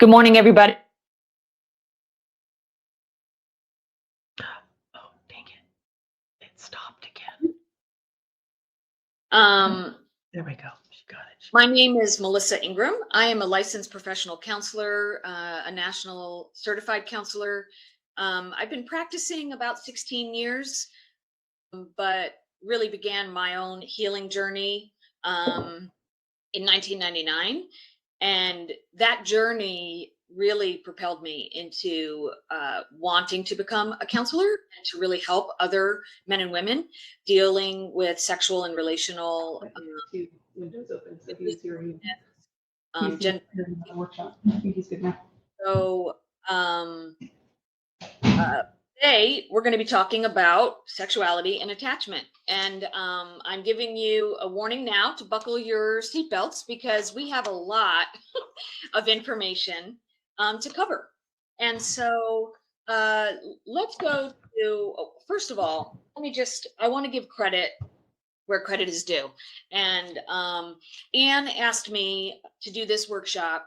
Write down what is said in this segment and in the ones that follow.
Good morning, everybody. Oh, dang it. It stopped again. There we go. She got it. My name is Melissa Ingram. I am a licensed professional counselor, a national certified counselor. I've been practicing about 16 years, but really began my own healing journey in 1999. And that journey really propelled me into wanting to become a counselor and to really help other men and women dealing with sexual and relational Two windows open, so he's hearing. gender. Hearing the workshop. I think he's good now. So today we're going to be talking about sexuality and attachment. And I'm giving you a warning now to buckle your seatbelts because we have a lot of information to cover. And so let's go to, first of all, I want to give credit where credit is due. And Anne asked me to do this workshop,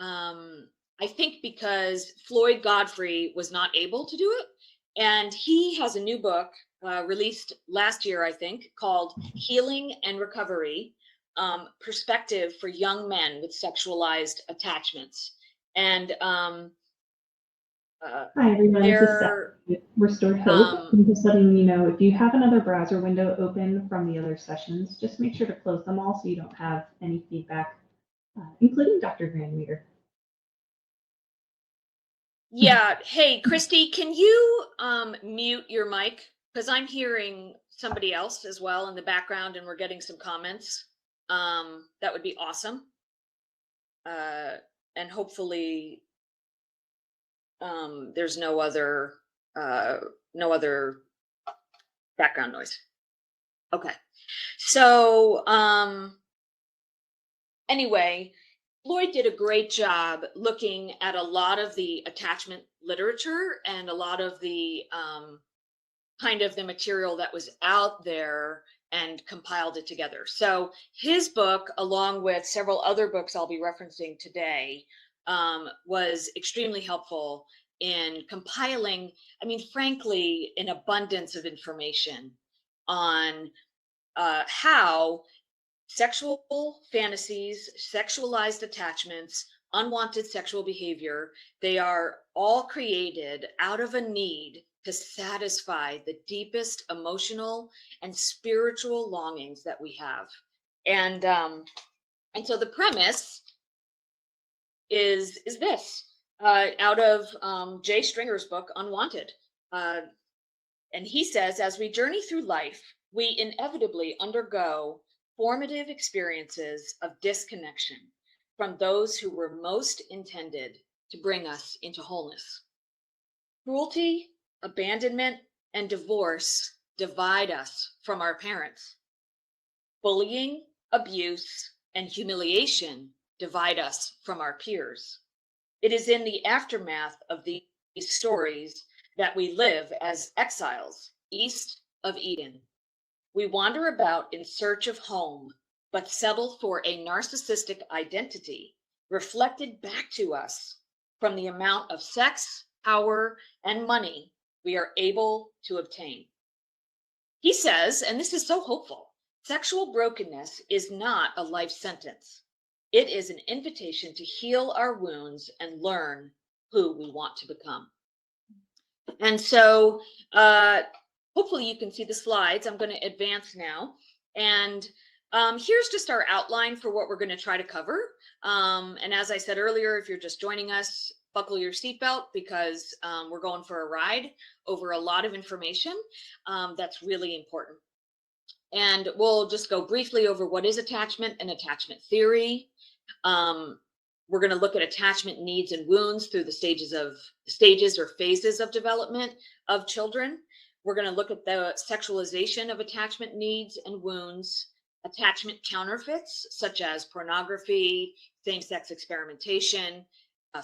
I think because Floyd Godfrey was not able to do it. And he has a new book released last year, I think, called Healing and Recovery, Perspective for Young Men with Sexualized Attachments. And Hi everyone, this is Seth with Restored Hope. I'm just letting you know, if you have another browser window open from the other sessions, just make sure to close them all so you don't have any feedback, including Dr. Grandmeter. Yeah. Hey, Christy, can you mute your mic? Because I'm hearing somebody else as well in the background and we're getting some comments. That would be awesome. And hopefully there's no other background noise. Okay. So anyway, Floyd did a great job looking at a lot of the attachment literature and a lot of the kind of the material that was out there and compiled it together. So his book, along with several other books I'll be referencing today, was extremely helpful in compiling, frankly, an abundance of information on how sexual fantasies, sexualized attachments, unwanted sexual behavior, they are all created out of a need to satisfy the deepest emotional and spiritual longings that we have. And so the premise is this, out of Jay Stringer's book, Unwanted. And he says, as we journey through life, we inevitably undergo formative experiences of disconnection from those who were most intended to bring us into wholeness. Cruelty, abandonment, and divorce divide us from our parents. Bullying, abuse, and humiliation divide us from our peers. It is in the aftermath of these stories that we live as exiles east of Eden. We wander about in search of home, but settle for a narcissistic identity reflected back to us from the amount of sex, power, and money we are able to obtain. He says, and this is so hopeful, sexual brokenness is not a life sentence. It is an invitation to heal our wounds and learn who we want to become. And so hopefully you can see the slides. I'm going to advance now. And here's just our outline for what we're going to try to cover. And as I said earlier, if you're just joining us, buckle your seatbelt because we're going for a ride over a lot of information that's really important. And we'll just go briefly over what is attachment and attachment theory. We're going to look at attachment needs and wounds through the stages or phases of development of children. We're going to look at the sexualization of attachment needs and wounds, attachment counterfeits, such as pornography, same-sex experimentation,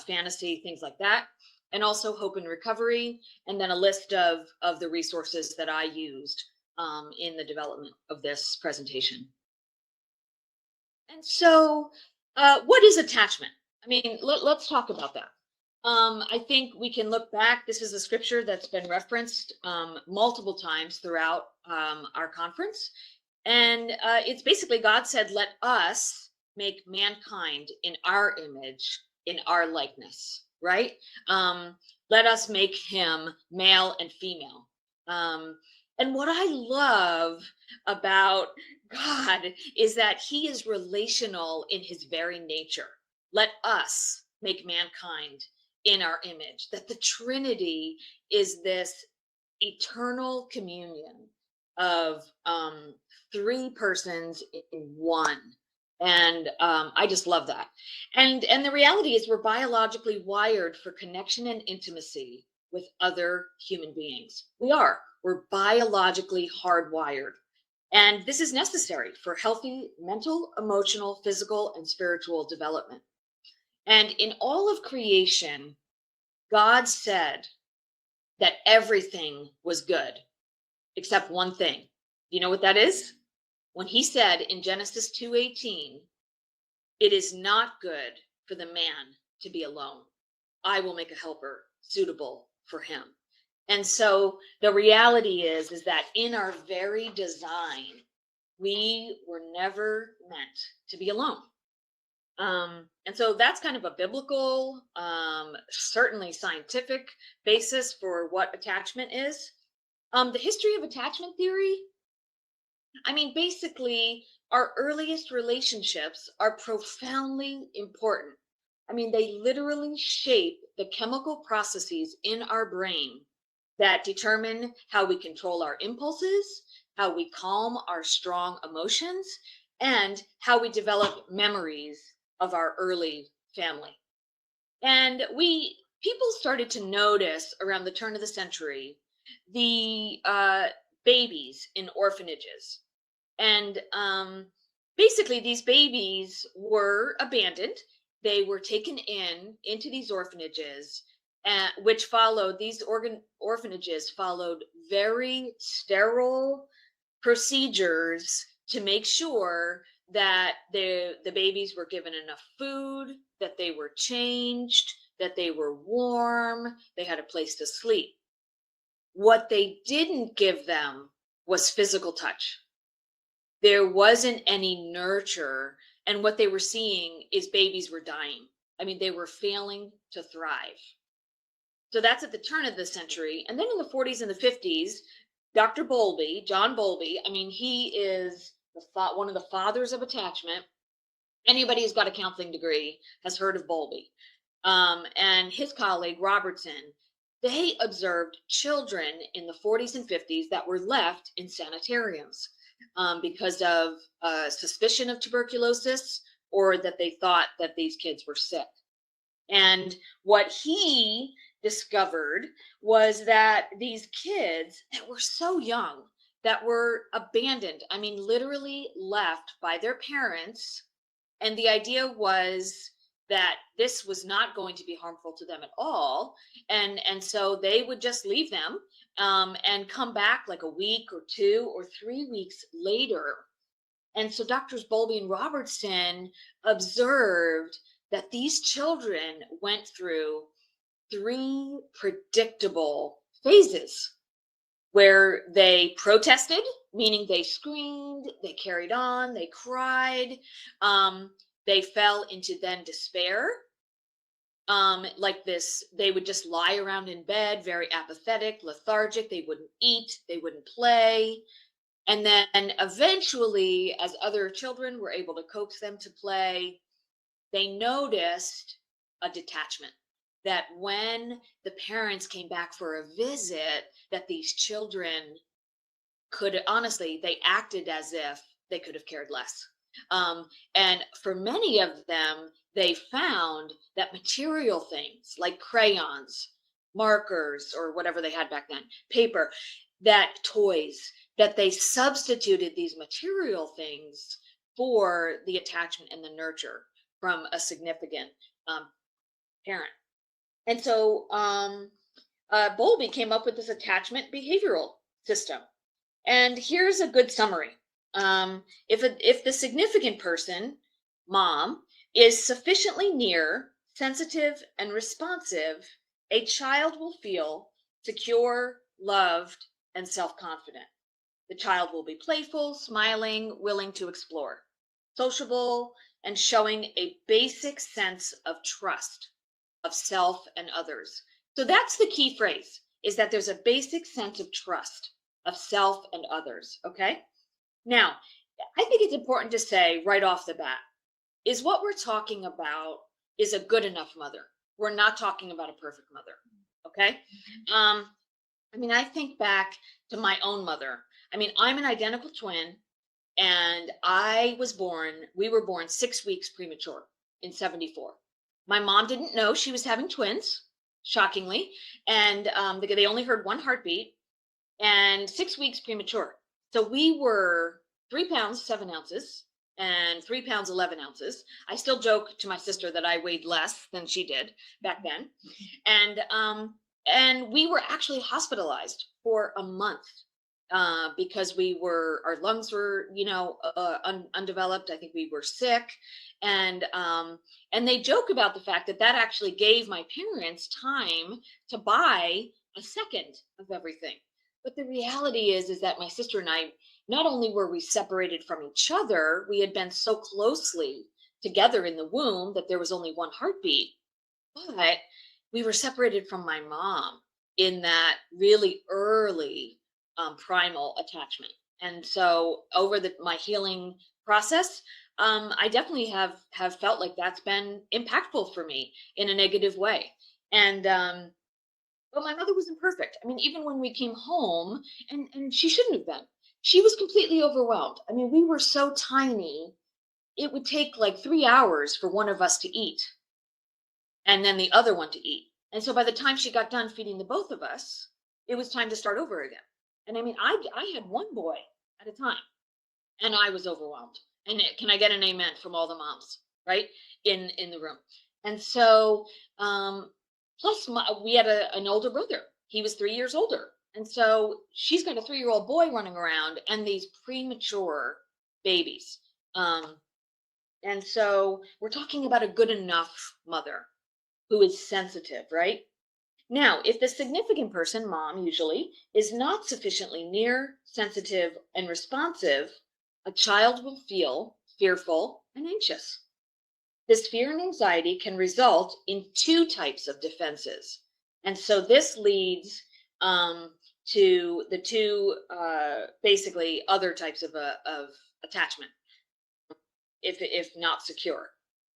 fantasy, things like that, and also hope and recovery, and then a list of the resources that I used in the development of this presentation. And so what is attachment? I mean, let's talk about that. I think we can look back. This is a scripture that's been referenced multiple times throughout our conference. And it's basically God said, let us make mankind in our image, in our likeness, right? Let us make him male and female. And what I love about God is that he is relational in his very nature. Let us make mankind in our image, that the Trinity is this eternal communion of three persons in one. And I just love that. And the reality is we're biologically wired for connection and intimacy with other human beings. We're biologically hardwired. And this is necessary for healthy mental, emotional, physical, and spiritual development. And in all of creation, God said that everything was good except one thing. You know what that is? When he said in Genesis 2:18, it is not good for the man to be alone. I will make a helper suitable for him. And so the reality is that in our very design, we were never meant to be alone. And so that's kind of a biblical, certainly scientific basis for what attachment is. The history of attachment theory, I mean, basically, our earliest relationships are profoundly important. I mean, they literally shape the chemical processes in our brain that determine how we control our impulses, how we calm our strong emotions, and how we develop memories of our early family. And people started to notice around the turn of the century the babies in orphanages. And basically, these babies were abandoned. They were taken into these orphanages, which followed, these orphanages followed very sterile procedures to make sure that the babies were given enough food, that they were changed, that they were warm, they had a place to sleep. What they didn't give them was physical touch. There wasn't any nurture, and what they were seeing is babies were dying. I mean, they were failing to thrive. So that's at the turn of the century. And then in the 40s and the 50s, Dr. Bowlby, John Bowlby, I mean, he is one of the fathers of attachment. Anybody who's got a counseling degree has heard of Bowlby. And his colleague, Robertson, they observed children in the 40s and 50s that were left in sanitariums because of suspicion of tuberculosis, or that they thought that these kids were sick. And what he discovered was that these kids that were so young, that were abandoned, I mean, literally left by their parents. And the idea was that this was not going to be harmful to them at all. And so they would just leave them and come back like a week or 2 or 3 weeks later. And so Doctors Bowlby and Robertson observed that these children went through 3 predictable phases where they protested, meaning they screamed, they carried on, they cried, they fell into then despair. Like this, they would just lie around in bed, very apathetic, lethargic. They wouldn't eat, they wouldn't play. And then eventually, as other children were able to coax them to play, they noticed a detachment. That when the parents came back for a visit, that these children could, honestly, they acted as if they could have cared less. And for many of them, they found that material things like crayons, markers, or whatever they had back then, paper, that toys, that they substituted these material things for the attachment and the nurture from a significant parent. And so Bowlby came up with this attachment behavioral system. And here's a good summary. If the significant person, mom, is sufficiently near sensitive, and responsive, a child will feel secure, loved, and self-confident. The child will be playful, smiling, willing to explore, sociable, and showing a basic sense of trust of self and others. So that's the key phrase, is that there's a basic sense of trust of self and others. Okay. Now, I think it's important to say right off the bat is what we're talking about is a good enough mother. We're not talking about a perfect mother. Okay. I mean, I think back to my own mother. I mean, I'm an identical twin, and we were born 6 weeks premature in 74. My mom didn't know she was having twins, shockingly. And they only heard one heartbeat and 6 weeks premature. So we were 3 pounds, 7 ounces and 3 pounds, 11 ounces. I still joke to my sister that I weighed less than she did back then. And we were actually hospitalized for a month because our lungs were, undeveloped. I think we were sick. And they joke about the fact that actually gave my parents time to buy a second of everything. But the reality is that my sister and I, not only were we separated from each other, we had been so closely together in the womb that there was only one heartbeat, but we were separated from my mom in that really early primal attachment. And so over my healing process, I definitely have felt like that's been impactful for me in a negative way. And but my mother wasn't perfect. I mean, even when we came home, and she shouldn't have been, she was completely overwhelmed. I mean, we were so tiny, it would take like 3 hours for one of us to eat and then the other one to eat. And so by the time she got done feeding the both of us, it was time to start over again. And I mean, I had one boy at a time, and I was overwhelmed. And can I get an amen from all the moms, right, in the room? And so, plus we had an older brother. He was 3 years older, and so she's got a 3-year-old boy running around and these premature babies. And so we're talking about a good enough mother who is sensitive, right? Now, if the significant person, mom usually, is not sufficiently near, sensitive, and responsive, a child will feel fearful and anxious. This fear and anxiety can result in 2 types of defenses. And so this leads to the 2 basically other types of attachment, if not secure.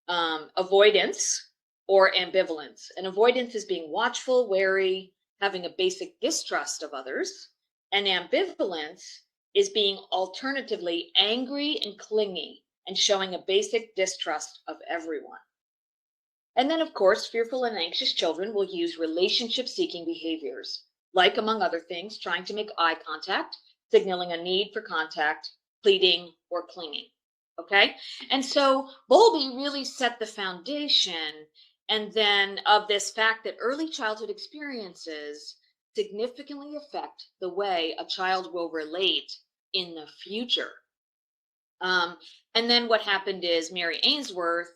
Avoidance or ambivalence. And avoidance is being watchful, wary, having a basic distrust of others. And ambivalence is being alternatively angry and clingy and showing a basic distrust of everyone. And then, of course, fearful and anxious children will use relationship-seeking behaviors, like, among other things, trying to make eye contact, signaling a need for contact, pleading, or clinging. Okay? And so Bowlby really set the foundation and then of this fact that early childhood experiences significantly affect the way a child will relate in the future. And then what happened is Mary Ainsworth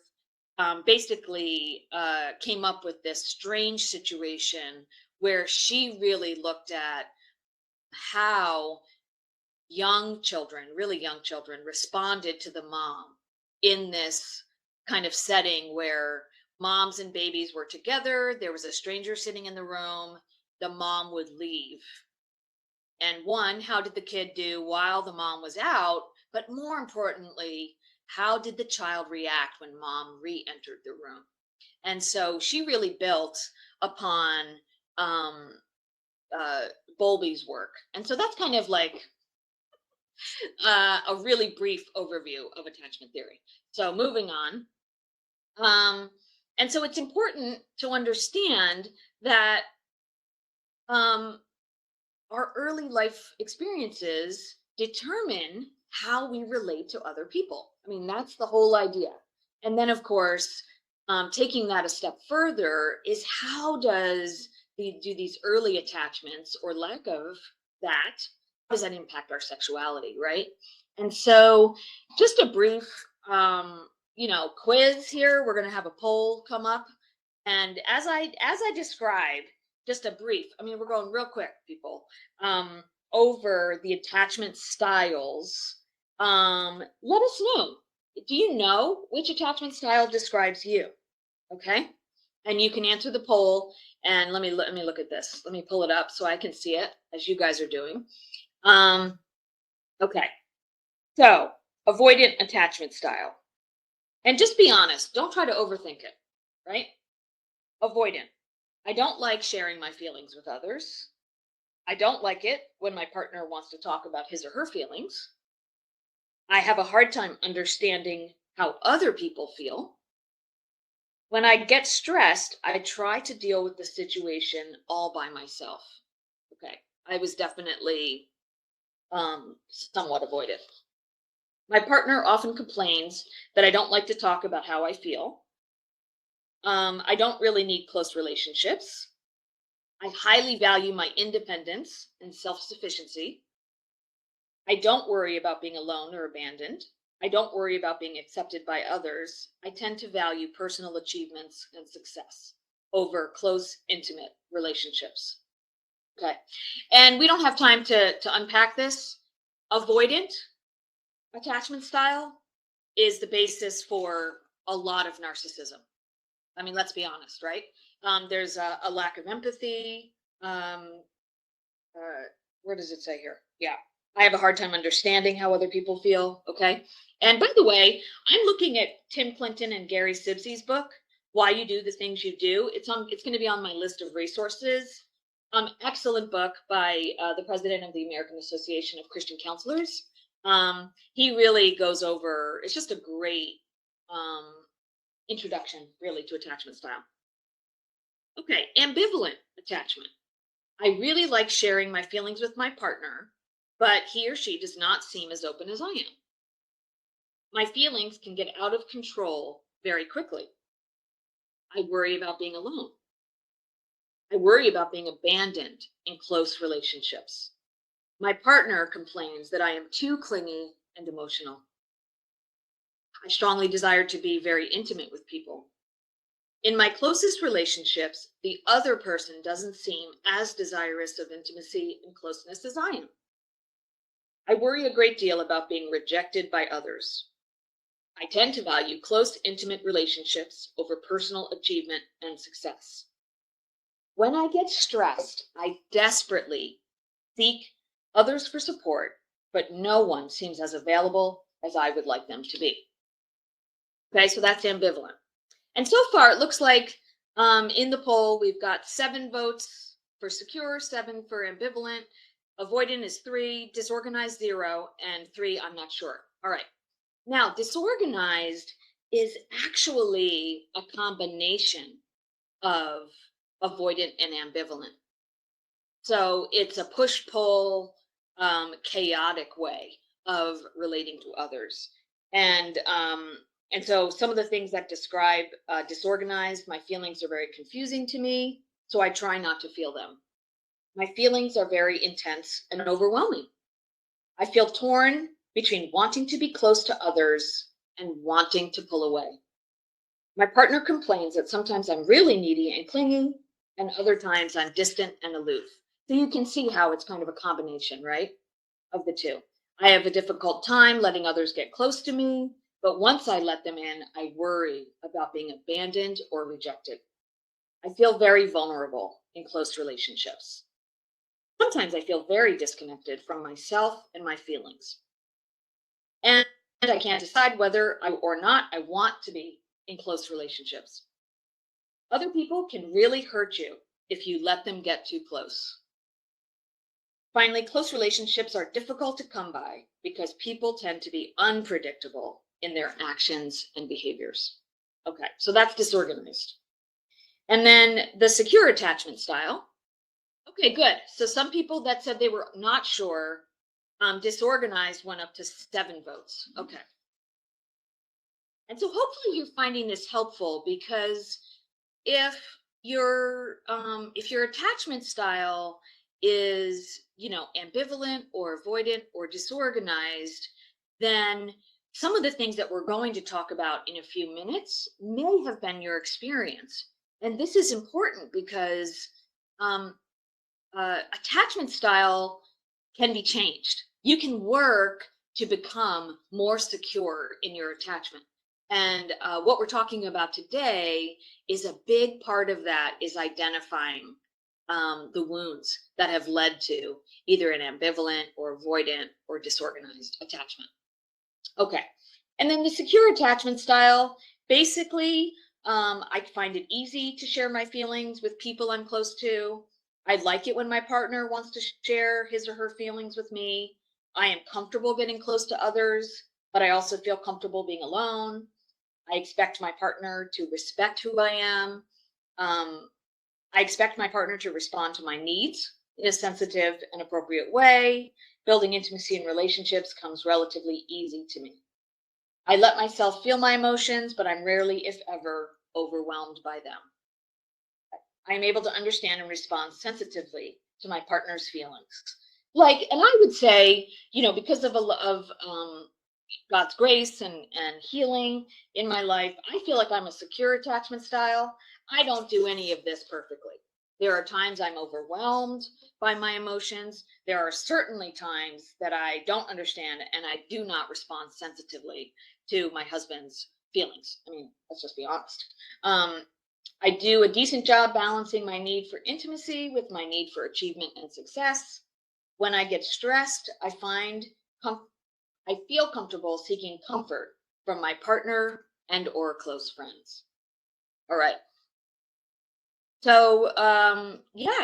basically came up with this strange situation where she really looked at how really young children responded to the mom in this kind of setting where moms and babies were together. There was a stranger sitting in the room. The mom would leave. And how did the kid do while the mom was out? But more importantly, how did the child react when mom re-entered the room? And so she really built upon Bowlby's work. And so that's kind of like a really brief overview of attachment theory. So moving on. And so it's important to understand that our early life experiences determine how we relate to other people. I mean, that's the whole idea. And then, of course, taking that a step further is how do these early attachments or lack of that, how does that impact our sexuality, right? And so just a brief, quiz here. We're going to have a poll come up. And as I described, just a brief, I mean, we're going real quick, people, over the attachment styles. Let us know. Do you know which attachment style describes you? Okay. And you can answer the poll. And let me look at this. Let me pull it up so I can see it as you guys are doing. Okay. So, avoidant attachment style. And just be honest. Don't try to overthink it, right? Avoidant. I don't like sharing my feelings with others. I don't like it when my partner wants to talk about his or her feelings. I have a hard time understanding how other people feel. When I get stressed, I try to deal with the situation all by myself. Okay. I was definitely somewhat avoidant. My partner often complains that I don't like to talk about how I feel. I don't really need close relationships. I highly value my independence and self-sufficiency. I don't worry about being alone or abandoned. I don't worry about being accepted by others. I tend to value personal achievements and success over close, intimate relationships. Okay. And we don't have time to unpack this. Avoidant attachment style is the basis for a lot of narcissism. I mean, let's be honest, right? There's a lack of empathy. Where does it say here? Yeah. I have a hard time understanding how other people feel. Okay. And by the way, I'm looking at Tim Clinton and Gary Sibsy's book, Why You Do the Things You Do. It's going to be on my list of resources. Excellent book by the president of the American Association of Christian Counselors. He really goes over, it's just a great introduction, really, to attachment style. Okay, ambivalent attachment. I really like sharing my feelings with my partner, but he or she does not seem as open as I am. My feelings can get out of control very quickly. I worry about being alone. I worry about being abandoned in close relationships. My partner complains that I am too clingy and emotional. I strongly desire to be very intimate with people. In my closest relationships, the other person doesn't seem as desirous of intimacy and closeness as I am. I worry a great deal about being rejected by others. I tend to value close, intimate relationships over personal achievement and success. When I get stressed, I desperately seek others for support, but no one seems as available as I would like them to be. Okay, so that's ambivalent. And so far, it looks like in the poll, we've got 7 votes for secure, 7 for ambivalent. Avoidant is 3, disorganized 0, and 3, I'm not sure. All right. Now, disorganized is actually a combination of avoidant and ambivalent. So it's a push-pull, chaotic way of relating to others. And so some of the things that describe disorganized, my feelings are very confusing to me, so I try not to feel them. My feelings are very intense and overwhelming. I feel torn between wanting to be close to others and wanting to pull away. My partner complains that sometimes I'm really needy and clingy, and other times I'm distant and aloof. So you can see how it's kind of a combination, right, of the two. I have a difficult time letting others get close to me, but once I let them in, I worry about being abandoned or rejected. I feel very vulnerable in close relationships. Sometimes I feel very disconnected from myself and my feelings. And I can't decide whether or not I want to be in close relationships. Other people can really hurt you if you let them get too close. Finally, close relationships are difficult to come by because people tend to be unpredictable in their actions and behaviors. Okay, so that's disorganized. And then the secure attachment style. Okay, good. So some people that said they were not sure, disorganized went up to 7 votes. Okay. And so hopefully you're finding this helpful, because if your attachment style is, ambivalent or avoidant or disorganized, then some of the things that we're going to talk about in a few minutes may have been your experience. And this is important because attachment style can be changed. You can work to become more secure in your attachment. And what we're talking about today is a big part of that is identifying the wounds that have led to either an ambivalent or avoidant or disorganized attachment. Okay. And then the secure attachment style, basically, I find it easy to share my feelings with people I'm close to. I like it when my partner wants to share his or her feelings with me. I am comfortable getting close to others, but I also feel comfortable being alone. I expect my partner to respect who I am. I expect my partner to respond to my needs in a sensitive and appropriate way. Building intimacy in relationships comes relatively easy to me. I let myself feel my emotions, but I'm rarely, if ever, overwhelmed by them. I'm able to understand and respond sensitively to my partner's feelings. Like, and I would say, because of God's grace and healing in my life, I feel like I'm a secure attachment style. I don't do any of this perfectly. There are times I'm overwhelmed by my emotions. There are certainly times that I don't understand and I do not respond sensitively to my husband's feelings. I mean, let's just be honest. I do a decent job balancing my need for intimacy with my need for achievement and success. When I get stressed, I feel comfortable seeking comfort from my partner and or close friends. All right. So,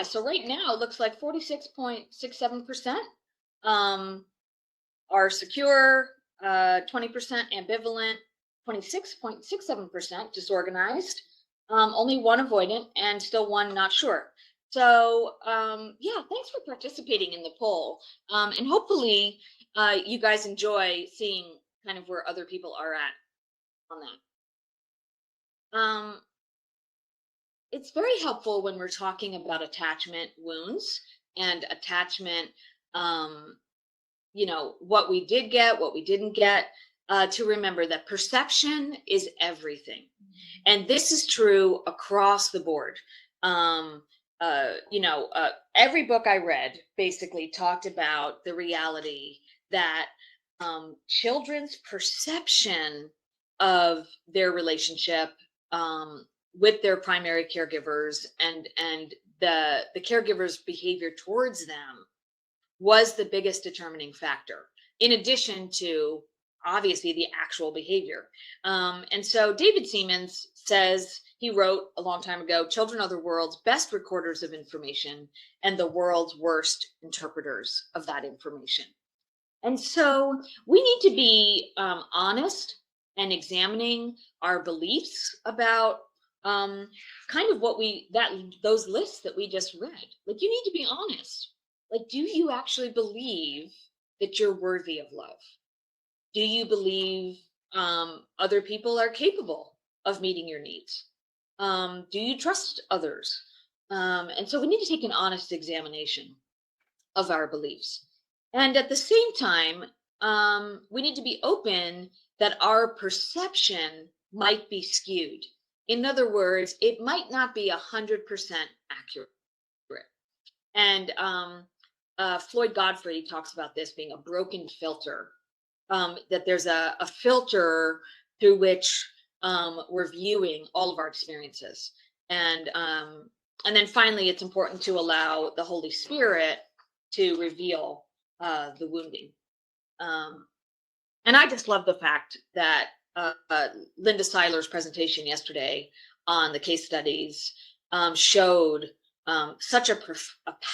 so right now it looks like 46.67% are secure, 20% ambivalent, 26.67% disorganized, only one avoidant, and still one not sure. So, thanks for participating in the poll. And hopefully you guys enjoy seeing kind of where other people are at on that. It's very helpful when we're talking about attachment wounds and attachment, what we did get, what we didn't get, to remember that perception is everything. And this is true across the board. Every book I read basically talked about the reality that children's perception of their relationship with their primary caregivers and the caregiver's behavior towards them was the biggest determining factor, in addition to obviously the actual behavior. And so David Siemens says, he wrote a long time ago, children are the world's best recorders of information and the world's worst interpreters of that information. And so we need to be honest and examining our beliefs about kind of those lists that we just read. Like, you need to be honest. Like, do you actually believe that you're worthy of love? Do you believe other people are capable of meeting your needs? Do you trust others? And so we need to take an honest examination of our beliefs. And at the same time, we need to be open that our perception might be skewed. In other words, it might not be 100% accurate. And Floyd Godfrey talks about this being a broken filter, that there's a filter through which we're viewing all of our experiences. And then finally, it's important to allow the Holy Spirit to reveal the wounding. And I just love the fact that Linda Seiler's presentation yesterday on the case studies showed such a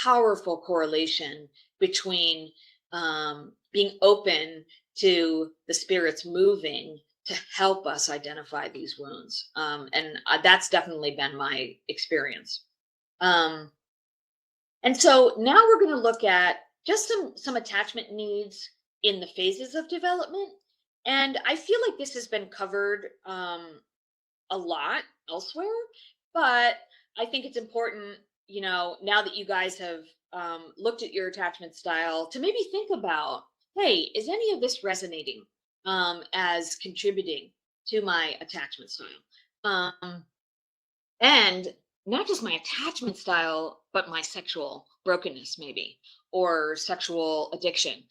powerful correlation between being open to the Spirit's moving to help us identify these wounds. And that's definitely been my experience. And so now we're going to look at just some attachment needs in the phases of development. And I feel like this has been covered a lot elsewhere, but I think it's important, now that you guys have looked at your attachment style, to maybe think about, hey, is any of this resonating as contributing to my attachment style? And not just my attachment style, but my sexual brokenness, maybe, or sexual addiction,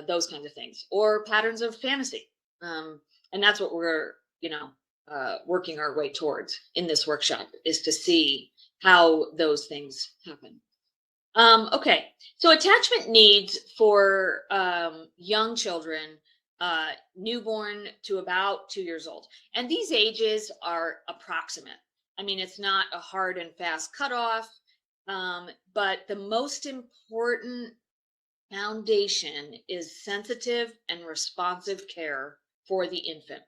those kinds of things, or patterns of fantasy. And that's what we're, working our way towards in this workshop, is to see how those things happen. Okay, so attachment needs for young children, newborn to about 2 years old. And these ages are approximate. I mean, it's not a hard and fast cutoff, but the most important foundation is sensitive and responsive care for the infant.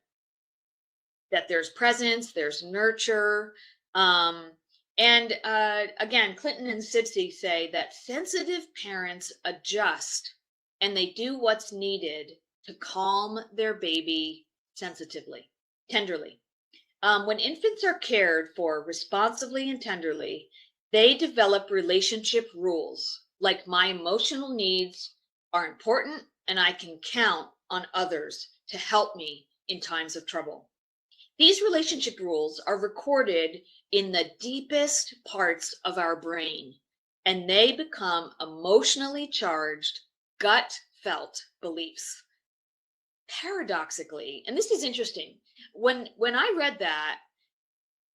That there's presence, there's nurture. And again, Clinton and Sipsey say that sensitive parents adjust and they do what's needed to calm their baby sensitively, tenderly. When infants are cared for responsively and tenderly, they develop relationship rules like my emotional needs are important and I can count on others to help me in times of trouble. These relationship rules are recorded in the deepest parts of our brain, and they become emotionally charged, gut felt beliefs. Paradoxically, and this is interesting, when I read that,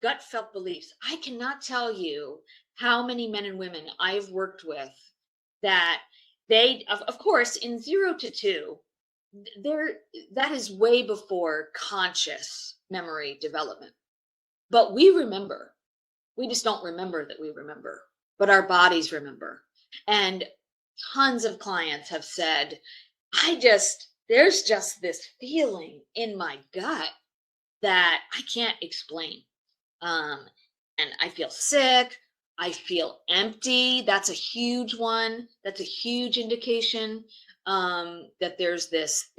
gut felt beliefs, I cannot tell you how many men and women I've worked with that they, of course, in 0 to 2, there, that is way before conscious memory development. But we remember. We just don't remember that we remember, but our bodies remember. And tons of clients have said, there's just this feeling in my gut that I can't explain. And I feel sick. I feel empty. That's a huge one. That's a huge indication that there's this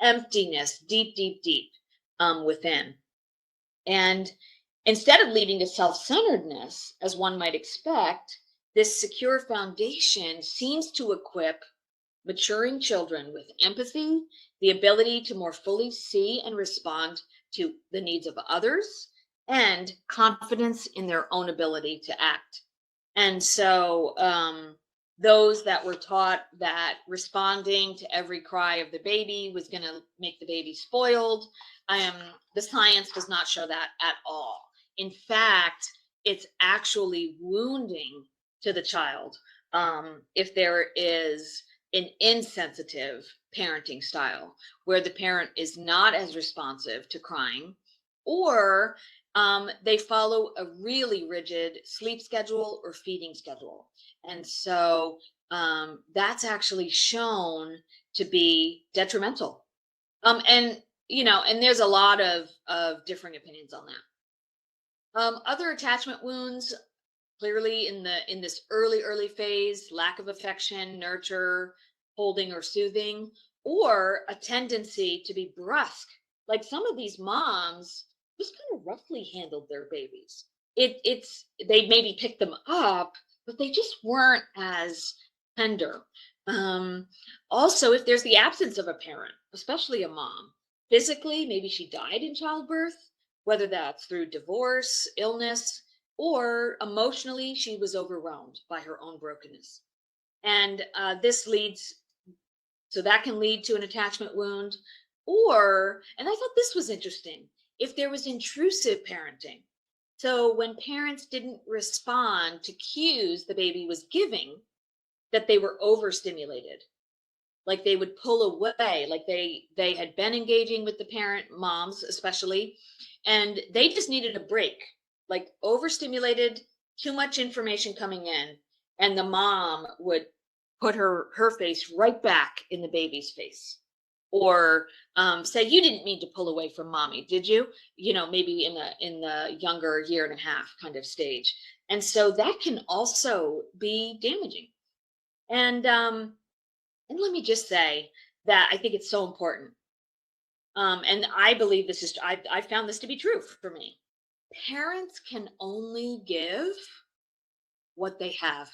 emptiness deep, deep, deep within. And instead of leading to self-centeredness, as one might expect, this secure foundation seems to equip maturing children with empathy, the ability to more fully see and respond to the needs of others, and confidence in their own ability to act. And so those that were taught that responding to every cry of the baby was going to make the baby spoiled, the science does not show that at all. In fact, it's actually wounding to the child if there is an insensitive parenting style where the parent is not as responsive to crying, or they follow a really rigid sleep schedule or feeding schedule. And so that's actually shown to be detrimental. And there's a lot of differing opinions on that. Other attachment wounds, clearly in this early phase, lack of affection, nurture, holding or soothing, or a tendency to be brusque. Like some of these moms just kind of roughly handled their babies. They maybe picked them up, but they just weren't as tender. Also, if there's the absence of a parent, especially a mom, physically, maybe she died in childbirth, whether that's through divorce, illness, or emotionally, she was overwhelmed by her own brokenness. And so that can lead to an attachment wound. And I thought this was interesting, if there was intrusive parenting. So when parents didn't respond to cues the baby was giving, that they were overstimulated, like they would pull away, like they had been engaging with the parent, moms especially, and they just needed a break, like overstimulated, too much information coming in, and the mom would put her face right back in the baby's face, or say, you didn't mean to pull away from mommy, did you? Maybe in the younger 1.5 year kind of stage. And so that can also be damaging. And let me just say that I think it's so important. And I believe I found this to be true for me. Parents can only give what they have.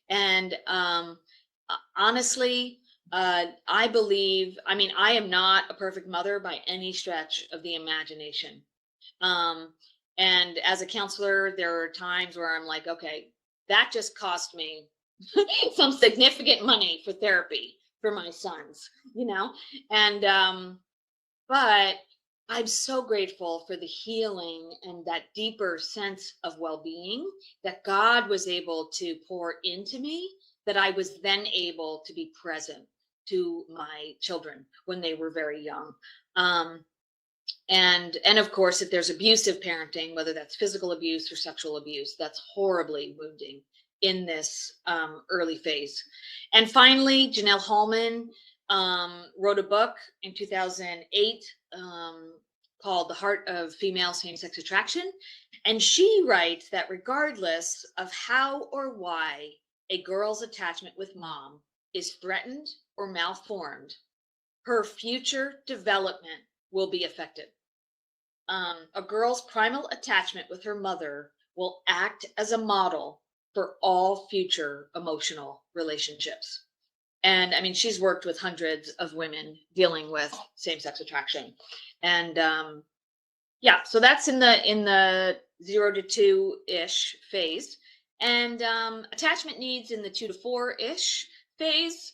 And honestly, I believe, I am not a perfect mother by any stretch of the imagination. And as a counselor, there are times where I'm like, okay, that just cost me some significant money for therapy for my sons, you know? And, but I'm so grateful for the healing and that deeper sense of well-being that God was able to pour into me, that I was then able to be present to my children when they were very young. Um, and of course, if there's abusive parenting, whether that's physical abuse or sexual abuse, that's horribly wounding in this early phase. And finally, Janelle Hallman wrote a book in 2008 called The Heart of Female Same-Sex Attraction. And she writes that regardless of how or why a girl's attachment with mom is threatened or malformed, her future development will be affected. A girl's primal attachment with her mother will act as a model for all future emotional relationships. And I mean, she's worked with hundreds of women dealing with same-sex attraction. And yeah, so that's in the 0 to 2-ish phase. And attachment needs in the 2 to 4-ish phase.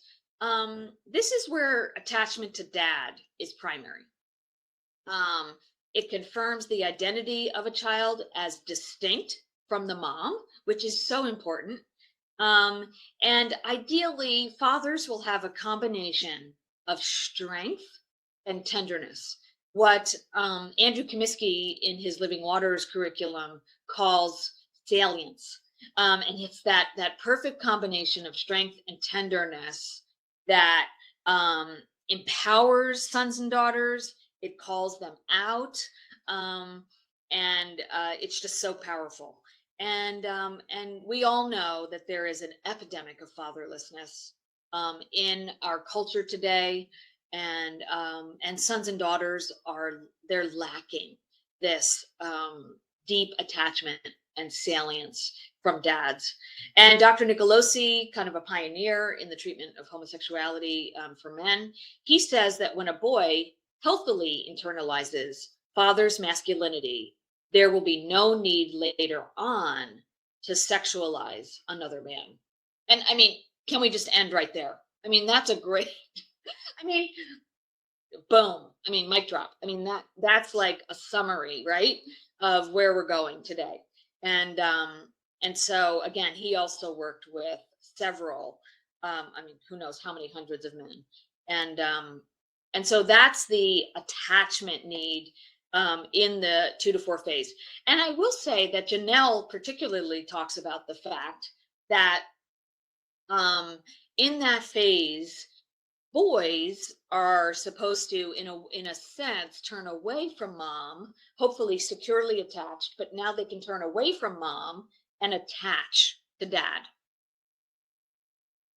This is where attachment to dad is primary. It confirms the identity of a child as distinct from the mom, which is so important. And ideally, fathers will have a combination of strength and tenderness. What Andrew Comiskey in his Living Waters curriculum calls salience. And it's that perfect combination of strength and tenderness that empowers sons and daughters. It calls them out, and it's just so powerful. And we all know that there is an epidemic of fatherlessness in our culture today, and sons and daughters they're lacking this deep attachment and salience from dads. And Dr. Nicolosi, kind of a pioneer in the treatment of homosexuality for men, he says that when a boy healthily internalizes father's masculinity, there will be no need later on to sexualize another man. And I mean, can we just end right there? I mean, that's a great, I mean, boom. I mean, mic drop. I mean, that's like a summary, right, of where we're going today. And so again, he also worked with several, I mean, who knows how many hundreds of men. And so that's the attachment need in the 2 to 4 phase. And I will say that Janelle particularly talks about the fact that in that phase, boys are supposed to, in a sense, turn away from mom, hopefully securely attached, but now they can turn away from mom and attach to dad.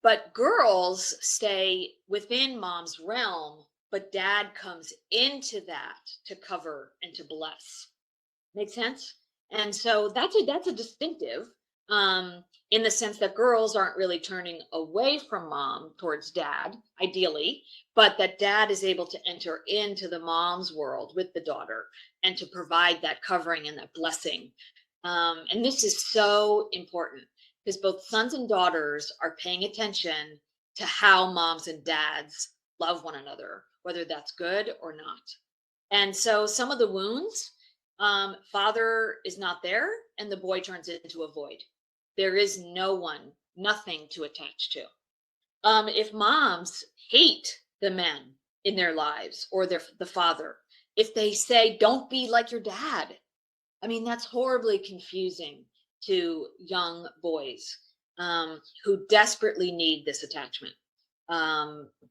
But girls stay within mom's realm, but dad comes into that to cover and to bless. Make sense? And so that's a distinctive in the sense that girls aren't really turning away from mom towards dad, ideally, but that dad is able to enter into the mom's world with the daughter and to provide that covering and that blessing. And this is so important because both sons and daughters are paying attention to how moms and dads love one another, whether that's good or not. And so some of the wounds, father is not there and the boy turns into a void. There is no one, nothing to attach to. If moms hate the men in their lives or the father, if they say, don't be like your dad, I mean, that's horribly confusing to young boys who desperately need this attachment.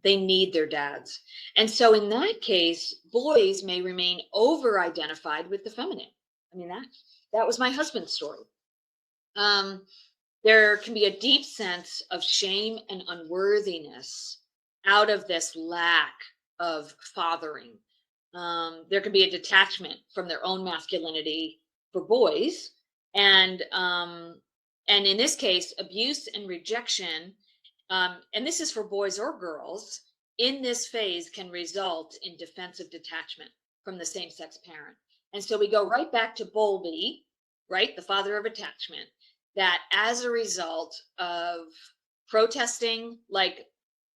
They need their dads. And so in that case, boys may remain over-identified with the feminine. I mean, that was my husband's story. There can be a deep sense of shame and unworthiness out of this lack of fathering. There can be a detachment from their own masculinity for boys. And in this case, abuse and rejection, and this is for boys or girls, in this phase can result in defensive detachment from the same-sex parent. And so we go right back to Bowlby, right, the father of attachment, that as a result of protesting, like,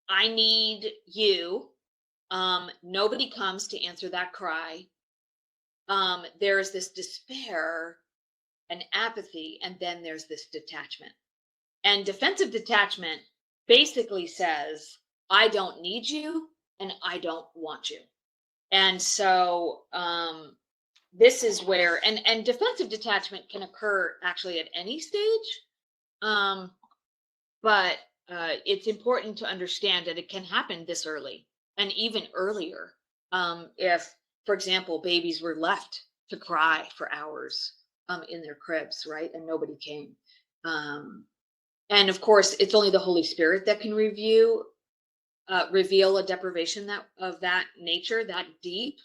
I need you, nobody comes to answer that cry. There's this despair and apathy, and then there's this detachment. And defensive detachment basically says, I don't need you and I don't want you. And so this is where, and defensive detachment can occur actually at any stage. But it's important to understand that it can happen this early and even earlier. If, for example, babies were left to cry for hours in their cribs, right? And nobody came. And of course, it's only the Holy Spirit that can reveal a deprivation of that nature, that deep.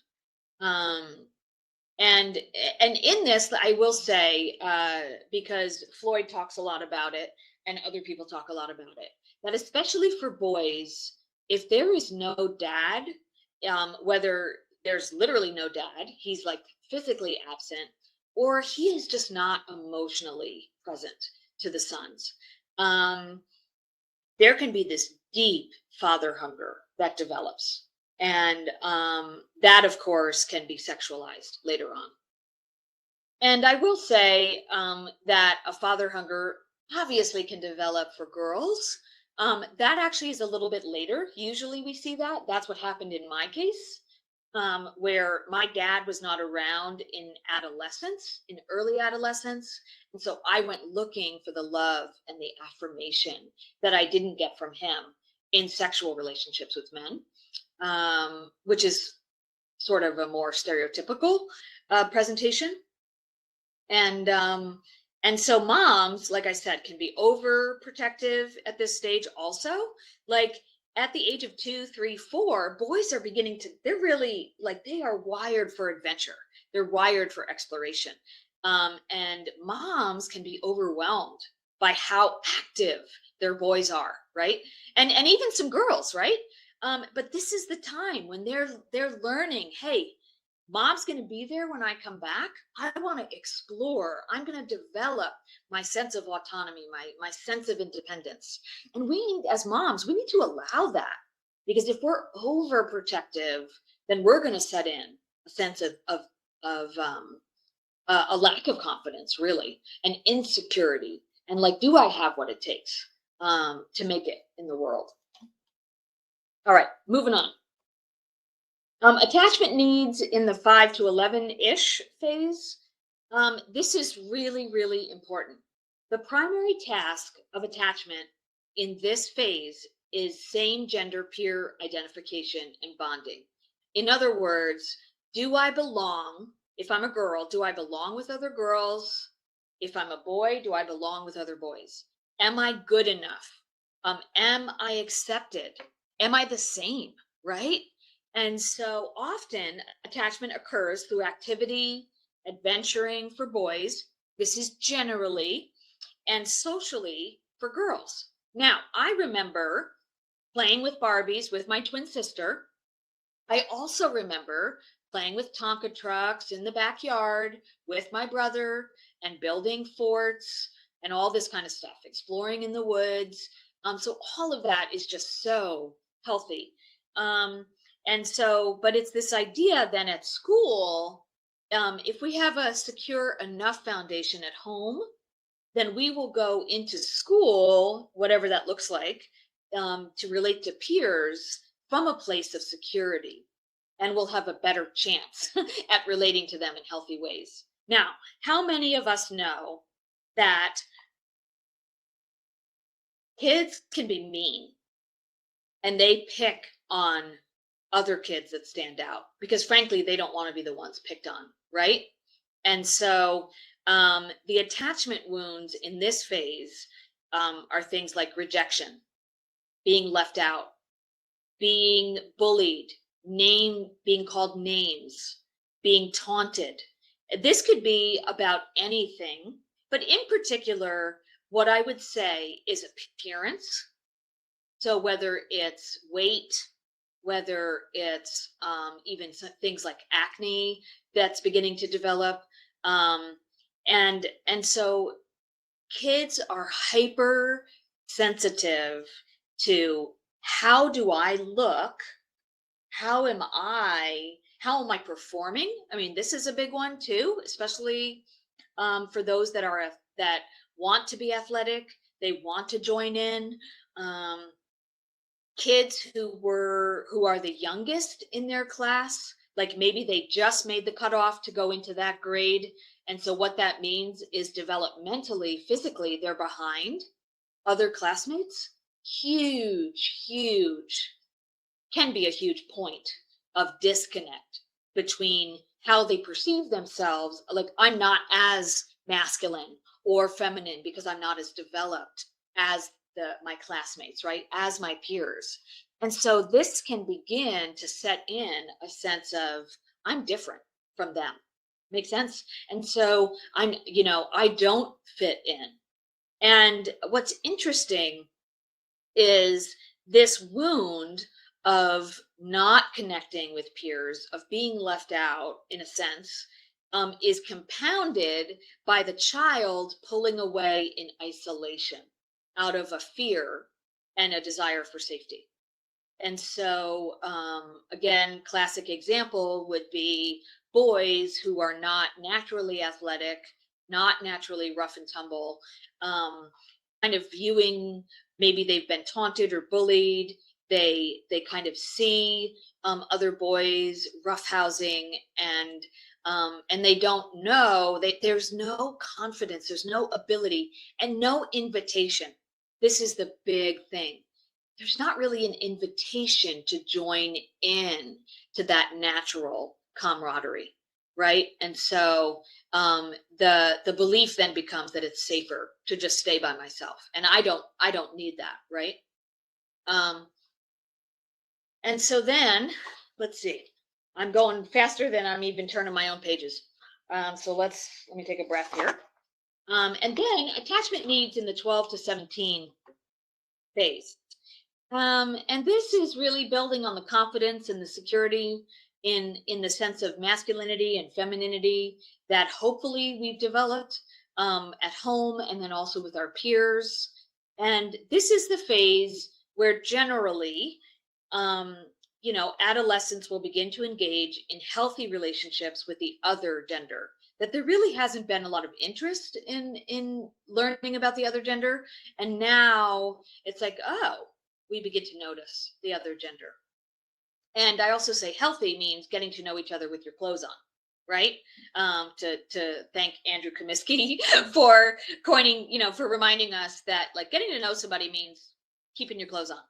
And in this, I will say, because Floyd talks a lot about it, and other people talk a lot about it, that especially for boys, if there is no dad, whether there's literally no dad, he's like physically absent, or he is just not emotionally present to the sons, there can be this deep father hunger that develops. And that, of course, can be sexualized later on. And I will say that a father hunger obviously can develop for girls. That actually is a little bit later. Usually we see that. That's what happened in my case, where my dad was not around in adolescence, in early adolescence. And so I went looking for the love and the affirmation that I didn't get from him in sexual relationships with men, which is sort of a more stereotypical presentation. And so moms, like I said, can be overprotective at this stage also. Like at the age of 2, 3, 4, boys are beginning to, they're really like, they are wired for adventure. They're wired for exploration. And moms can be overwhelmed by how active their boys are, right? And even some girls, right? But this is the time when they're learning, hey, mom's going to be there when I come back. I want to explore. I'm going to develop my sense of autonomy, my sense of independence. And we need, as moms, we need to allow that, because if we're overprotective, then we're going to set in a sense of a lack of confidence, really, and insecurity. And like, do I have what it takes to make it in the world? All right, moving on. Attachment needs in the 5 to 11-ish phase. This is really, really important. The primary task of attachment in this phase is same gender peer identification and bonding. In other words, do I belong? If I'm a girl, do I belong with other girls? If I'm a boy, do I belong with other boys? Am I good enough? Am I accepted? Am I the same, right? And so often attachment occurs through activity, adventuring for boys. This is generally, and socially for girls. Now, I remember playing with Barbies with my twin sister. I also remember playing with Tonka trucks in the backyard with my brother and building forts and all this kind of stuff, exploring in the woods. So all of that is just so healthy. And so, but it's this idea then at school, if we have a secure enough foundation at home, then we will go into school, whatever that looks like, to relate to peers from a place of security. And we'll have a better chance at relating to them in healthy ways. Now, how many of us know that kids can be mean and they pick on other kids that stand out because frankly, they don't want to be the ones picked on, right? And so the attachment wounds in this phase are things like rejection, being left out, being bullied, being called names, being taunted. This could be about anything, but in particular, what I would say is appearance. So whether it's weight, whether it's even things like acne, that's beginning to develop. And so kids are hyper sensitive to, how do I look? How am I performing? I mean, this is a big one too, especially for those that want to be athletic, they want to join in. Um, Kids who are the youngest in their class, like maybe they just made the cutoff to go into that grade, and so what that means is developmentally, physically, they're behind other classmates. Huge, can be a huge point of disconnect between how they perceive themselves. Like, I'm not as masculine or feminine because I'm not as developed as my classmates, right? As my peers. And so this can begin to set in a sense of, I'm different from them. Make sense? And so I don't fit in. And what's interesting is this wound of not connecting with peers, of being left out in a sense, is compounded by the child pulling away in isolation out of a fear and a desire for safety. And so, again, classic example would be boys who are not naturally athletic, not naturally rough and tumble, kind of viewing, maybe they've been taunted or bullied. They kind of see other boys roughhousing, and they don't know that there's no confidence, there's no ability, and no invitation. This is the big thing. There's not really an invitation to join in to that natural camaraderie, right? And so the belief then becomes that it's safer to just stay by myself, and I don't need that, right? And so then, let's see, I'm going faster than I'm even turning my own pages. So let me take a breath here. And then attachment needs in the 12 to 17 phase. And this is really building on the confidence and the security in the sense of masculinity and femininity that hopefully we've developed at home, and then also with our peers. And this is the phase where generally, adolescents will begin to engage in healthy relationships with the other gender. That there really hasn't been a lot of interest in learning about the other gender, and now it's like, oh, we begin to notice the other gender. And I also say healthy means getting to know each other with your clothes on, right? To thank Andrew Comiskey for coining, for reminding us that, like, getting to know somebody means keeping your clothes on,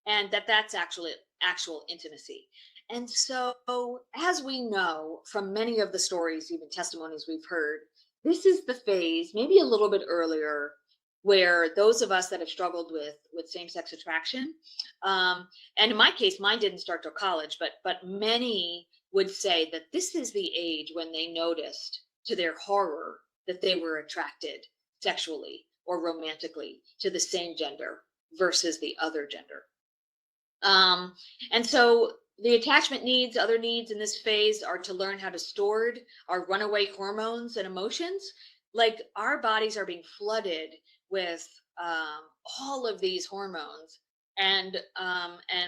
and that's actually actual intimacy. And so, as we know from many of the stories, even testimonies we've heard, this is the phase, maybe a little bit earlier, where those of us that have struggled with same-sex attraction, and in my case, mine didn't start till college, but many would say that this is the age when they noticed, to their horror, that they were attracted sexually or romantically to the same gender versus the other gender. And so the attachment needs, other needs in this phase, are to learn how to store our runaway hormones and emotions. Like, our bodies are being flooded with all of these hormones, and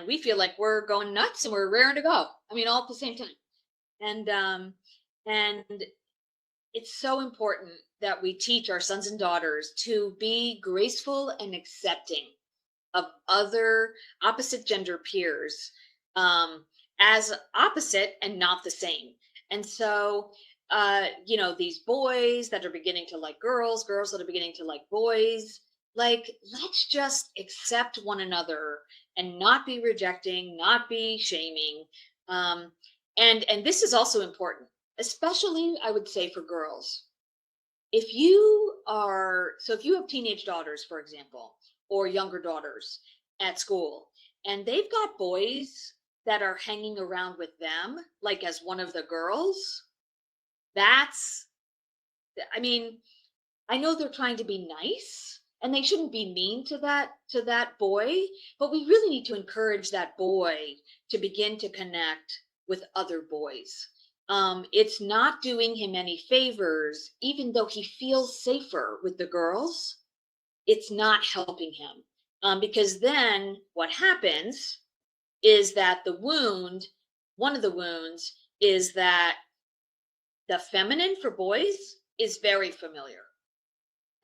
we feel like we're going nuts and we're raring to go. I mean, all at the same time. And it's so important that we teach our sons and daughters to be graceful and accepting of other opposite gender peers, as opposite and not the same. And so, these boys that are beginning to like girls that are beginning to like boys, like, let's just accept one another and not be rejecting, not be shaming. And this is also important, especially, I would say, for girls. If you have teenage daughters, for example, or younger daughters at school, and they've got boys that are hanging around with them, like as one of the girls, I know they're trying to be nice, and they shouldn't be mean to that boy, but we really need to encourage that boy to begin to connect with other boys. it's not doing him any favors, even though he feels safer with the girls. It's not helping him, because then what happens is that one of the wounds is that the feminine for boys is very familiar.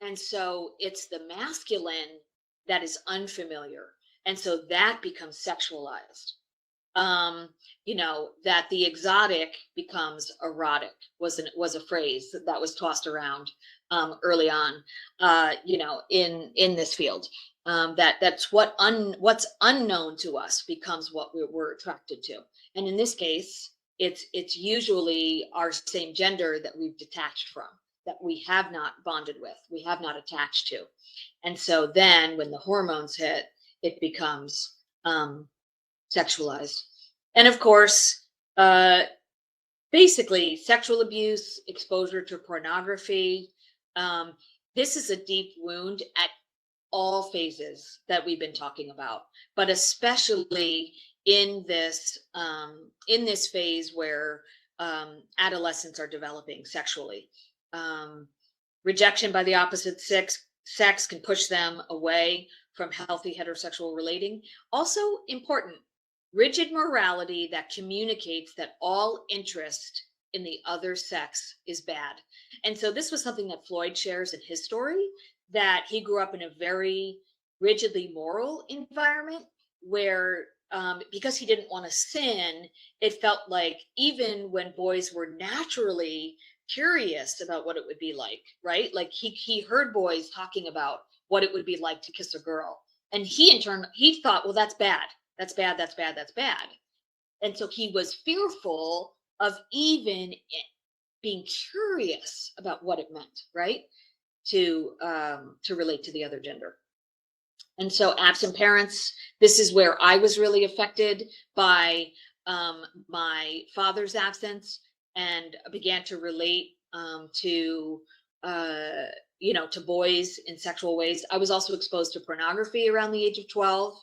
And so it's the masculine that is unfamiliar. And so that becomes sexualized. That the exotic becomes erotic was a phrase that was tossed around early on, in this field. That's what's unknown to us becomes what we're attracted to. And in this case, it's usually our same gender that we've detached from, that we have not bonded with, we have not attached to. And so then when the hormones hit, it becomes sexualized. And of course, basically sexual abuse, exposure to pornography. This is a deep wound at all phases that we've been talking about, but especially in this phase where adolescents are developing sexually. Rejection by the opposite sex can push them away from healthy heterosexual relating. Also important, rigid morality that communicates that all interest in the other sex is bad. And so this was something that Floyd shares in his story, that he grew up in a very rigidly moral environment where, because he didn't want to sin, it felt like even when boys were naturally curious about what it would be like, right? Like he heard boys talking about what it would be like to kiss a girl. And he in turn, he thought, well, that's bad. That's bad. That's bad. That's bad. And so he was fearful of even being curious about what it meant, right? To relate to the other gender. And so absent parents, this is where I was really affected by my father's absence, and began to relate to boys in sexual ways. I was also exposed to pornography around the age of 12.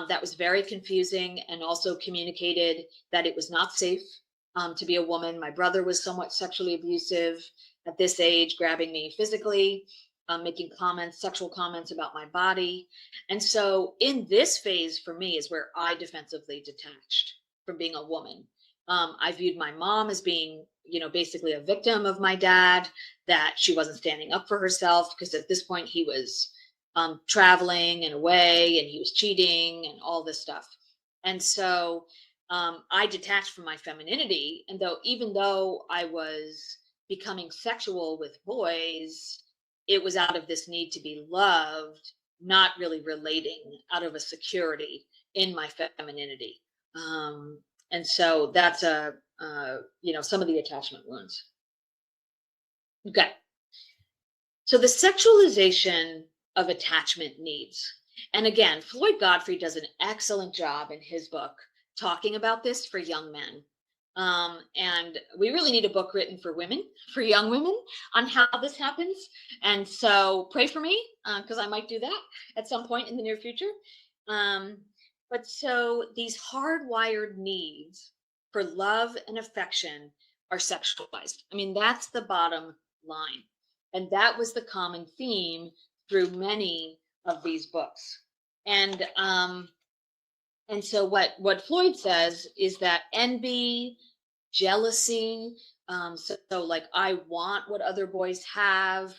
That was very confusing, and also communicated that it was not safe to be a woman. My brother was somewhat sexually abusive at this age, grabbing me physically, making sexual comments about my body. And so in this phase for me is where I defensively detached from being a woman. I viewed my mom as being, basically a victim of my dad, that she wasn't standing up for herself, because at this point he was traveling and away, and he was cheating and all this stuff. And so I detached from my femininity. And even though I was becoming sexual with boys, it was out of this need to be loved, not really relating, out of a security in my femininity. And so that's some of the attachment wounds. Okay. So the sexualization of attachment needs. And again, Floyd Godfrey does an excellent job in his book talking about this for young men. And we really need a book written for women, for young women, on how this happens. And so pray for me, because I might do that at some point in the near future. But so these hardwired needs for love and affection are sexualized. I mean, that's the bottom line. And that was the common theme through many of these books. And so what Floyd says is that envy, jealousy, so like, I want what other boys have,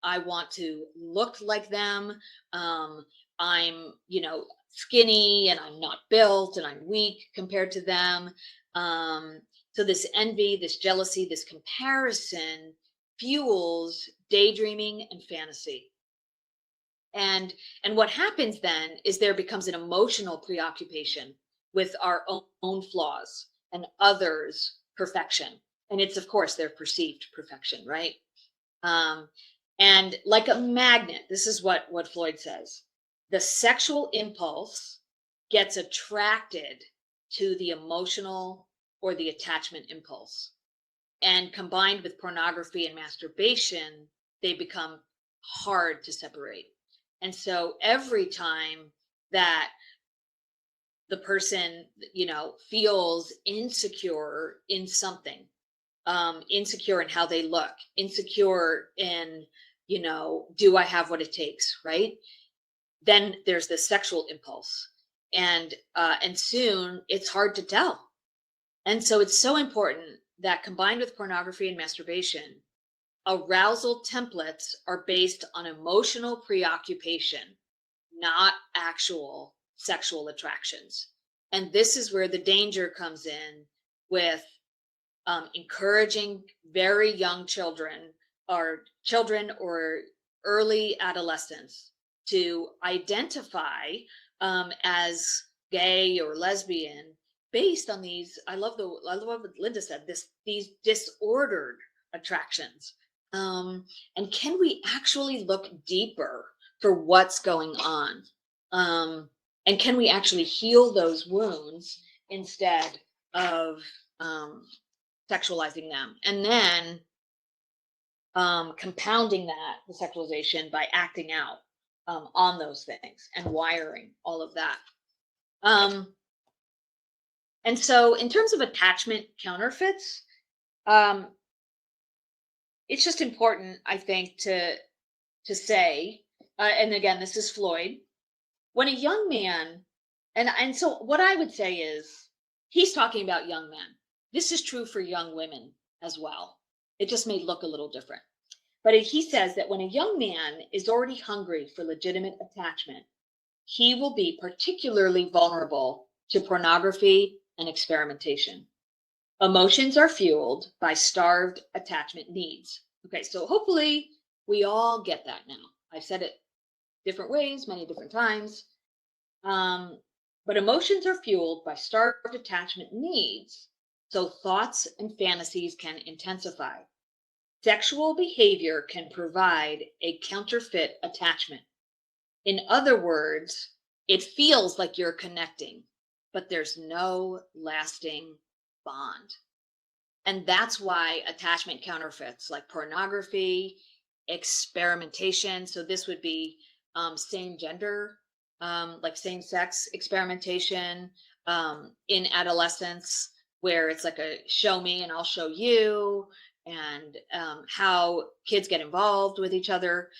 I want to look like them, I'm skinny and I'm not built and I'm weak compared to them. So this envy, this jealousy, this comparison fuels daydreaming and fantasy. And what happens then is there becomes an emotional preoccupation with our own flaws and others' perfection. And it's, of course, their perceived perfection, right? And like a magnet, this is what Floyd says, the sexual impulse gets attracted to the emotional or the attachment impulse. And combined with pornography and masturbation, they become hard to separate. And so every time that the person, feels insecure in something, insecure in how they look, insecure in, do I have what it takes, right? Then there's this sexual impulse, and soon it's hard to tell. And so it's so important that combined with pornography and masturbation, arousal templates are based on emotional preoccupation, not actual sexual attractions. And this is where the danger comes in with encouraging very young children or early adolescents to identify as gay or lesbian based on these. I love what Linda said. These disordered attractions. And can we actually look deeper for what's going on? And can we actually heal those wounds instead of sexualizing them? And then compounding the sexualization by acting out on those things and wiring all of that. And so in terms of attachment counterfeits, it's just important, I think, to say, and again, this is Floyd, when a young man, and so what I would say is, he's talking about young men. This is true for young women as well. It just may look a little different. But he says that when a young man is already hungry for legitimate attachment, he will be particularly vulnerable to pornography and experimentation. Emotions are fueled by starved attachment needs. Okay, so hopefully we all get that now. I've said it different ways, many different times. But emotions are fueled by starved attachment needs, so thoughts and fantasies can intensify. Sexual behavior can provide a counterfeit attachment. In other words, it feels like you're connecting, but there's no lasting bond. And that's why attachment counterfeits like pornography, experimentation. So this would be same gender, like same sex experimentation in adolescence, where it's like a show me and I'll show you, and how kids get involved with each other.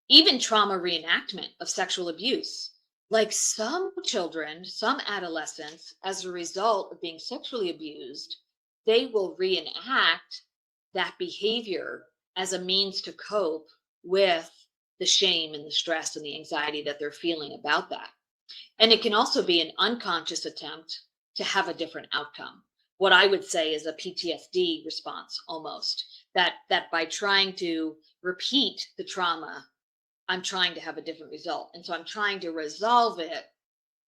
Even trauma reenactment of sexual abuse. Like some children, some adolescents, as a result of being sexually abused, they will reenact that behavior as a means to cope with the shame and the stress and the anxiety that they're feeling about that. And it can also be an unconscious attempt to have a different outcome. What I would say is a PTSD response almost, that by trying to repeat the trauma, I'm trying to have a different result. And so I'm trying to resolve it,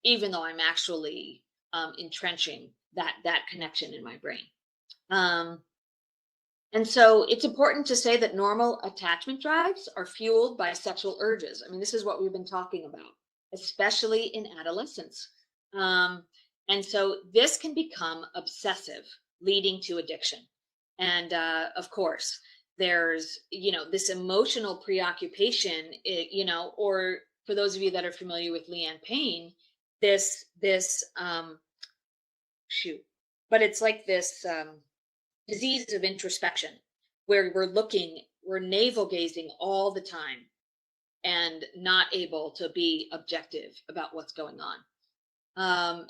even though I'm actually entrenching that connection in my brain. And so it's important to say that normal attachment drives are fueled by sexual urges. I mean, this is what we've been talking about, especially in adolescence. And so this can become obsessive, leading to addiction. And of course, there's, this emotional preoccupation, or for those of you that are familiar with Leanne Payne, this but it's like this disease of introspection, where we're navel gazing all the time and not able to be objective about what's going on.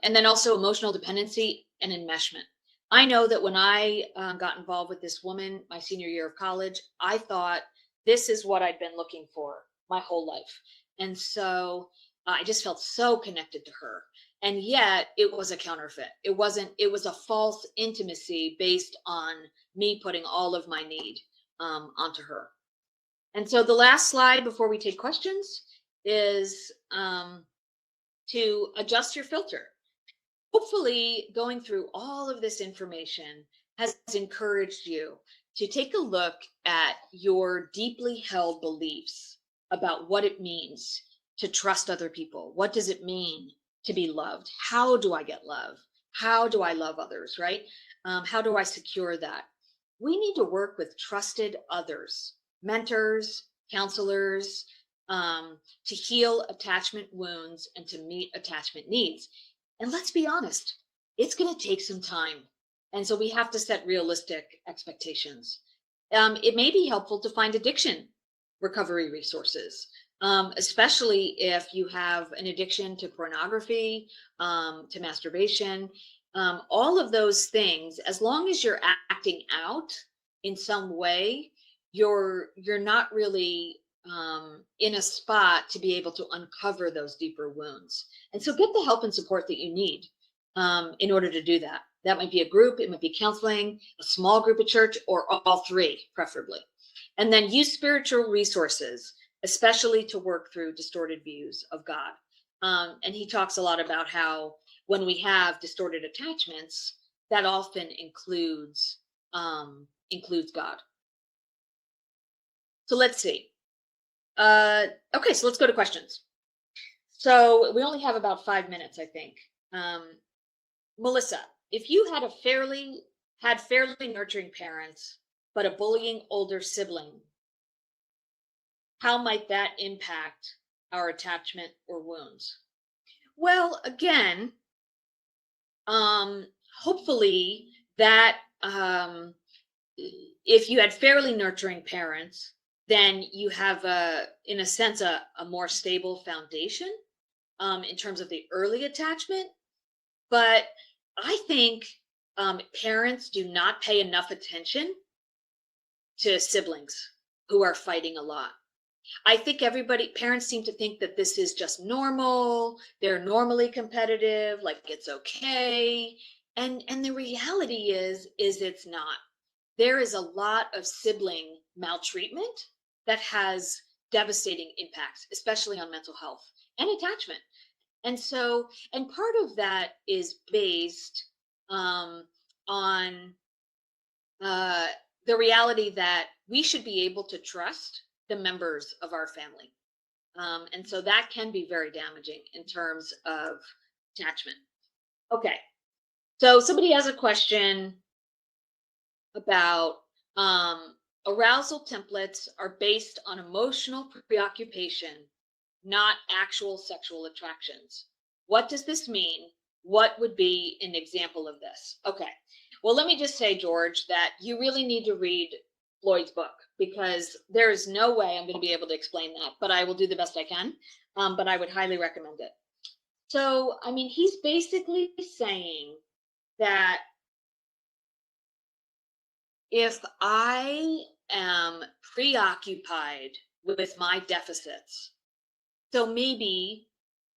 And then also emotional dependency and enmeshment. I know that when I got involved with this woman my senior year of college, I thought this is what I'd been looking for my whole life. And so I just felt so connected to her. And yet it was a counterfeit. It was a false intimacy based on me putting all of my need onto her. And so the last slide before we take questions is to adjust your filter. Hopefully, going through all of this information has encouraged you to take a look at your deeply held beliefs about what it means to trust other people. What does it mean to be loved? How do I get love? How do I love others, right? How do I secure that? We need to work with trusted others, mentors, counselors, to heal attachment wounds and to meet attachment needs. And let's be honest, it's going to take some time. And so we have to set realistic expectations. It may be helpful to find addiction recovery resources, especially if you have an addiction to pornography, to masturbation, all of those things. As long as you're acting out in some way, you're not really in a spot to be able to uncover those deeper wounds. And so get the help and support that you need in order to do that. That might be a group, it might be counseling, a small group at church, or all three, preferably. And then use spiritual resources, especially to work through distorted views of God. And he talks a lot about how when we have distorted attachments, that often includes God. So let's see. Okay, so let's go to questions. So we only have about 5 minutes, I think. Melissa, if you had fairly nurturing parents, but a bullying older sibling, how might that impact our attachment or wounds? Well, again, hopefully that if you had fairly nurturing parents, then you have in a sense, a more stable foundation in terms of the early attachment. But I think parents do not pay enough attention to siblings who are fighting a lot. I think parents seem to think that this is just normal. They're normally competitive, like it's okay. And the reality is it's not. There is a lot of sibling maltreatment that has devastating impacts, especially on mental health and attachment. And so, and part of that is based on the reality that we should be able to trust the members of our family. And so that can be very damaging in terms of attachment. Okay, so somebody has a question about arousal templates are based on emotional preoccupation, not actual sexual attractions. What does this mean? What would be an example of this? Okay, well, let me just say, George, that you really need to read Floyd's book, because there is no way I'm going to be able to explain that, but I will do the best I can. But I would highly recommend it. So, I mean, he's basically saying that if I am preoccupied with my deficits, so maybe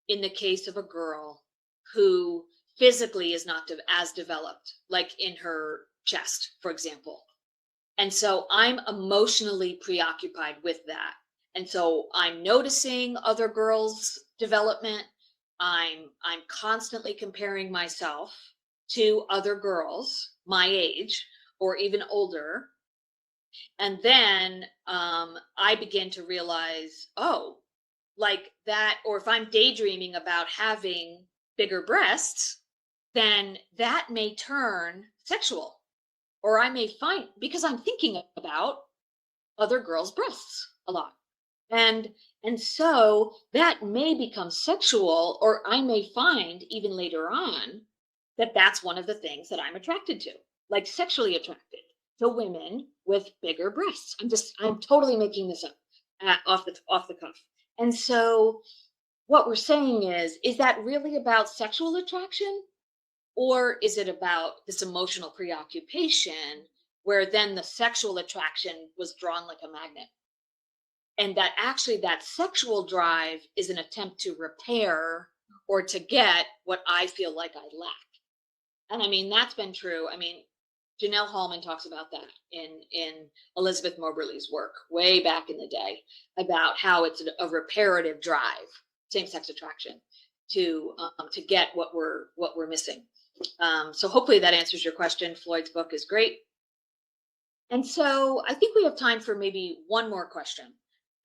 in the case of a girl who physically is not as developed, like in her chest, for example. And so I'm emotionally preoccupied with that. And so I'm noticing other girls' development. I'm constantly comparing myself to other girls my age or even older. And then I begin to realize, oh, like that, or if I'm daydreaming about having bigger breasts, then that may turn sexual. Or I may find, because I'm thinking about other girls' breasts a lot. And so that may become sexual, or I may find even later on that that's one of the things that I'm attracted to, like sexually attracted to women with bigger breasts. I'm totally making this up off the cuff. And so what we're saying is that really about sexual attraction? Or is it about this emotional preoccupation where then the sexual attraction was drawn like a magnet? And that actually that sexual drive is an attempt to repair or to get what I feel like I lack. And I mean, that's been true. I mean, Janelle Hallman talks about that in Elizabeth Moberly's work way back in the day, about how it's a reparative drive, same-sex attraction, to get what we're missing. So hopefully that answers your question. Floyd's book is great. And so I think we have time for maybe one more question.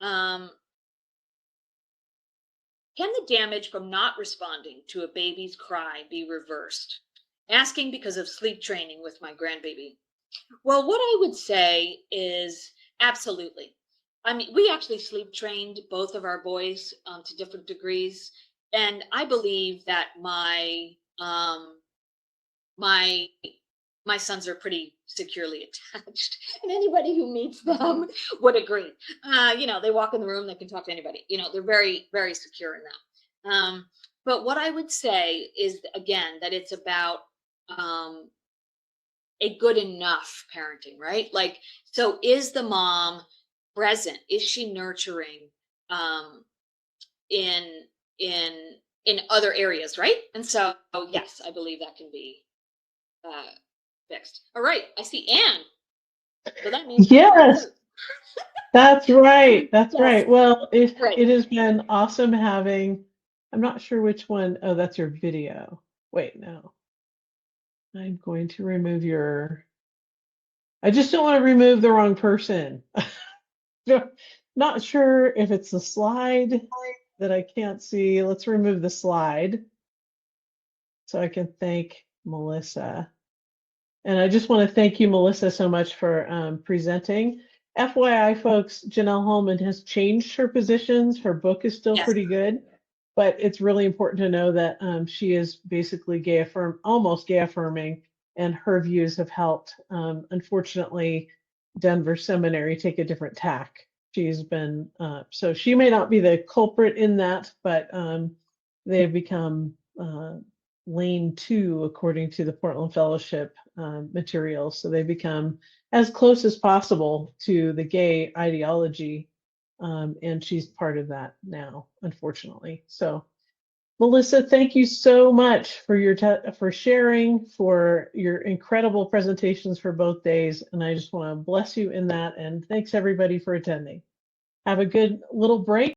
Can the damage from not responding to a baby's cry be reversed? Asking because of sleep training with my grandbaby. Well, what I would say is absolutely. I mean, we actually sleep trained both of our boys to different degrees, and I believe that my my sons are pretty securely attached, and anybody who meets them would agree. They walk in the room, they can talk to anybody. They're very, very secure in that. But what I would say is, again, that it's about um, a good enough parenting, right? Like, so is the mom present? Is she nurturing um, in in in other areas, right? And so, yes, I believe that can be uh, fixed. All right, I see Anne. So that means Yes, that's right. That's yes, right. Well, right. it has been awesome having, I'm not sure which one. Oh, that's your video. Wait, no. I'm going to remove I just don't want to remove the wrong person. Not sure if it's the slide that I can't see. Let's remove the slide so I can thank Melissa. And I just want to thank you, Melissa, so much for presenting. FYI, folks, Janelle Holman has changed her positions. Her book is still Yes. pretty good, but it's really important to know that she is basically almost gay affirming, and her views have helped, unfortunately, Denver Seminary take a different tack. She's been, so she may not be the culprit in that, but they have become lane 2, according to the Portland Fellowship materials. So they become as close as possible to the gay ideology. And she's part of that now, unfortunately. So, Melissa, thank you so much for for sharing, for your incredible presentations for both days. And I just want to bless you in that. And thanks everybody for attending. Have a good little break.